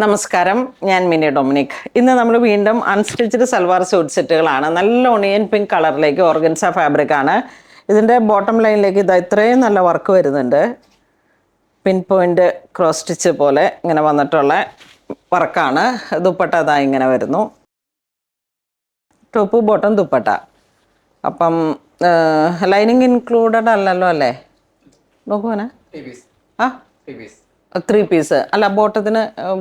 നമസ്കാരം, ഞാൻ mini Dominic. ഇന്ന് നമ്മൾ വീണ്ടും അൺസ്റ്റിച്ച്ഡ് സൽവാർ സ്യൂട്ട് സെറ്റുകളാണ്. നല്ല ഒണിയൻ പിങ്ക് കളറിലേക്ക് ഓർഗൻസ ഫാബ്രിക് ആണ്. ഇതിൻ്റെ ബോട്ടം ലൈനിലേക്ക് ഇതാ ഇത്രയും നല്ല വർക്ക് വരുന്നുണ്ട്. പിൻ പോയിൻ്റ് ക്രോസ് സ്റ്റിച്ച് പോലെ ഇങ്ങനെ വന്നിട്ടുള്ള വർക്കാണ്. ദുപ്പട്ട അതാ ഇങ്ങനെ വരുന്നു. Top bottom dupatta. അപ്പം ലൈനിങ് ഇൻക്ലൂഡഡ് അല്ലല്ലോ അല്ലേ? നോക്കുവാനെ ആ 3 പീസ് അല്ല,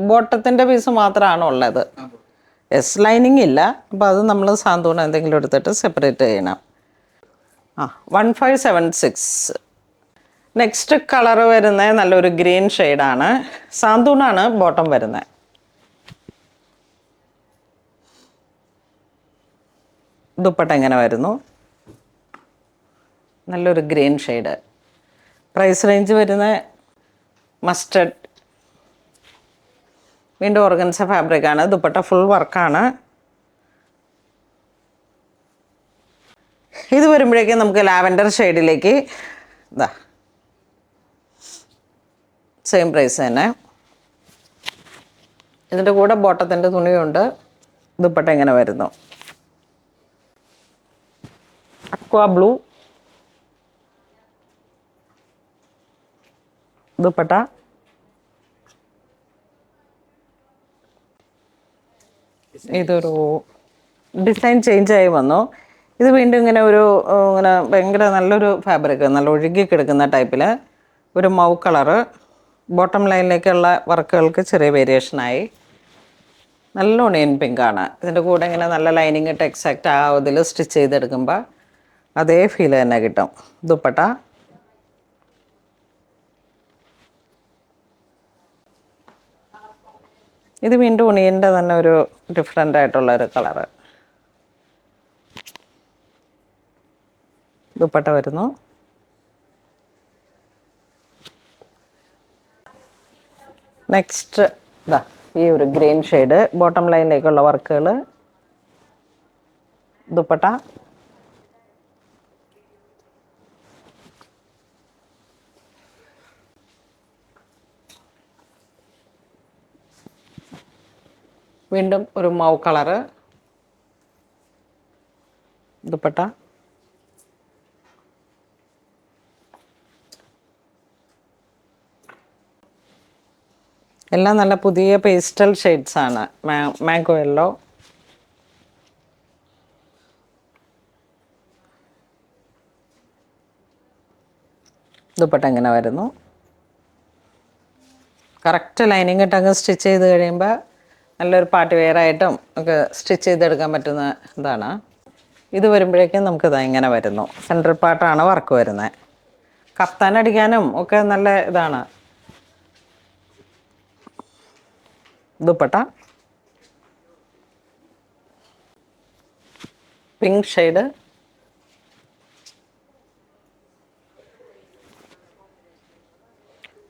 ബോട്ടത്തിൻ്റെ പീസ് മാത്രമാണ് ഉള്ളത്. ലൈനിങ് ഇല്ല. അപ്പോൾ അത് നമ്മൾ സാന്ത്വനം എന്തെങ്കിലും എടുത്തിട്ട് സെപ്പറേറ്റ് ചെയ്യണം. 1576. നെക്സ്റ്റ് കളർ വരുന്നത് നല്ലൊരു ഗ്രീൻ ഷെയ്ഡാണ്. സാന്ത്വനാണ് ബോട്ടം വരുന്നത്. ദുപ്പട്ട എങ്ങനെ വരുന്നു? നല്ലൊരു ഗ്രീൻ ഷെയ്ഡ്. പ്രൈസ് റേഞ്ച് വരുന്ന മസ്റ്റർഡ്. വീണ്ടും ഓർഗൻസ ഫാബ്രിക്കാണ്. ദുപ്പട്ട ഫുൾ വർക്കാണ്. ഇത് വരുമ്പോഴേക്കും നമുക്ക് ലാവൻഡർ ഷെയ്ഡിലേക്ക് ഇതാ സെയിം പ്രൈസ് തന്നെ. ഇതിൻ്റെ കൂടെ ബോട്ടത്തിൻ്റെ തുണിയുണ്ട്. ദുപ്പട്ട ഇങ്ങനെ വരുന്നു. അക്വാ ബ്ലൂ ദുപ്പട്ട. ഇതൊരു ഡിസൈൻ ചേഞ്ചായി വന്നു. ഇത് വീണ്ടും ഇങ്ങനെ ഇങ്ങനെ ഭയങ്കര നല്ലൊരു ഫാബ്രിക്, നല്ല ഒഴുകി കിടക്കുന്ന ടൈപ്പിൽ ഒരു മൗ കളറ്. ബോട്ടം ലൈനിലേക്കുള്ള വർക്കുകൾക്ക് ചെറിയ വേരിയേഷനായി. നല്ല ഒണിയൻ പിങ്കാണ്. ഇതിൻ്റെ കൂടെ ഇങ്ങനെ നല്ല ലൈനിങ് ഇട്ട് എക്സാക്റ്റ് ആ ഇതിൽ സ്റ്റിച്ച് ചെയ്തെടുക്കുമ്പോൾ അതേ ഫീൽ തന്നെ കിട്ടും. ദുപ്പട്ട ഇത് വീണ്ടും ഉണിയൻ്റെ തന്നെ ഒരു ഡിഫറെൻ്റ് ആയിട്ടുള്ളൊരു കളറ്. ദുപ്പട്ട വരുന്നു. നെക്സ്റ്റ് ഇതാ ഈ ഒരു ഗ്രീൻ ഷെയ്ഡ്, ബോട്ടം ലൈനിലേക്കുള്ള വർക്കുകൾ. ദുപ്പട്ട വീണ്ടും ഒരു മൗ കളറ്. ദുപ്പട്ട എല്ലാം നല്ല പുതിയ പേസ്റ്റൽ ഷെയ്ഡ്സ് ആണ്. Mango yellow. ദുപ്പട്ട ഇങ്ങനെ വരുന്നു. കറക്റ്റ് ലൈനിങ് ഇട്ടങ്ങ് സ്റ്റിച്ച് ചെയ്ത് കഴിയുമ്പോൾ നല്ലൊരു പാർട്ടി വെയർ ആയിട്ടും ഒക്കെ സ്റ്റിച്ച് ചെയ്തെടുക്കാൻ പറ്റുന്ന ഇതാണ്. ഇത് വരുമ്പോഴേക്കും നമുക്കിതാ ഇങ്ങനെ വരുന്നു. സെൻട്രൽ പാർട്ടാണ് വർക്ക് വരുന്നത്. കഫ്താൻ അടിക്കാനും ഒക്കെ നല്ല ഇതാണ്. Dupatta pink shade.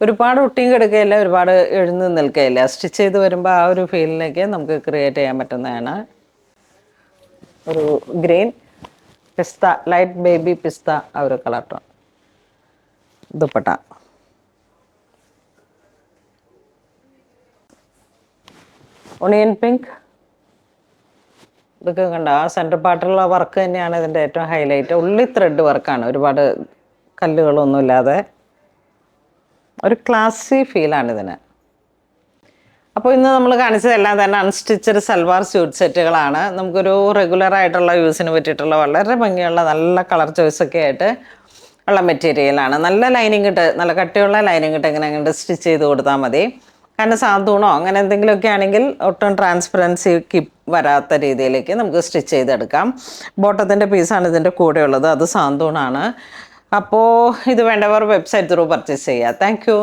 ഒരുപാട് ഒട്ടിയും കിടക്കുകയില്ല, ഒരുപാട് എഴുന്ന് നിൽക്കുകയില്ല. സ്റ്റിച്ച് ചെയ്ത് വരുമ്പോൾ ആ ഒരു ഫീലിലേക്ക് നമുക്ക് ക്രിയേറ്റ് ചെയ്യാൻ പറ്റുന്നതാണ്. ഒരു ഗ്രീൻ പിസ്ത, ലൈറ്റ് ബേബി പിസ്ത, ആ ഒരു colour tone. Dupatta onion pink. ഇതൊക്കെ കണ്ട ആ സെൻറ്റർ പാർട്ടിലുള്ള വർക്ക് തന്നെയാണ് ഇതിൻ്റെ ഏറ്റവും ഹൈലൈറ്റ്. ഉള്ളി ത്രെഡ് വർക്കാണ്, ഒരുപാട് കല്ലുകളൊന്നും ഇല്ലാതെ ഒരു ക്ലാസി ഫീലാണ് ഇതിന്. അപ്പോൾ ഇന്ന് നമ്മൾ കാണിച്ചതെല്ലാം തന്നെ അൺസ്റ്റിച്ചഡ് സൽവാർ സ്യൂട്ട് സെറ്റുകളാണ്. നമുക്കൊരു റെഗുലർ ആയിട്ടുള്ള യൂസിന് പറ്റിയിട്ടുള്ള വളരെ ഭംഗിയുള്ള നല്ല കളർ ചോയ്സൊക്കെ ആയിട്ട് ഉള്ള മെറ്റീരിയലാണ്. നല്ല ലൈനിങ് ഇട്ട്, നല്ല കട്ടിയുള്ള ലൈനിങ് ഇട്ട് ഇങ്ങനെ അങ്ങോട്ട് സ്റ്റിച്ച് ചെയ്ത് കൊടുത്താൽ മതി. കാരണം സാന്തൂണോ അങ്ങനെ എന്തെങ്കിലുമൊക്കെ ആണെങ്കിൽ ഒട്ടും ട്രാൻസ്പെറൻസി വരാത്ത രീതിയിലേക്ക് നമുക്ക് സ്റ്റിച്ച് ചെയ്തെടുക്കാം. ബോട്ടത്തിൻ്റെ പീസാണ് ഇതിൻ്റെ കൂടെയുള്ളത്, അത് സാന്തൂണാണ്. അപ്പോൾ ഇത് വേണ്ടവർ വെബ്സൈറ്റ് ത്രൂ പർച്ചേസ് ചെയ്യുക. Thank you.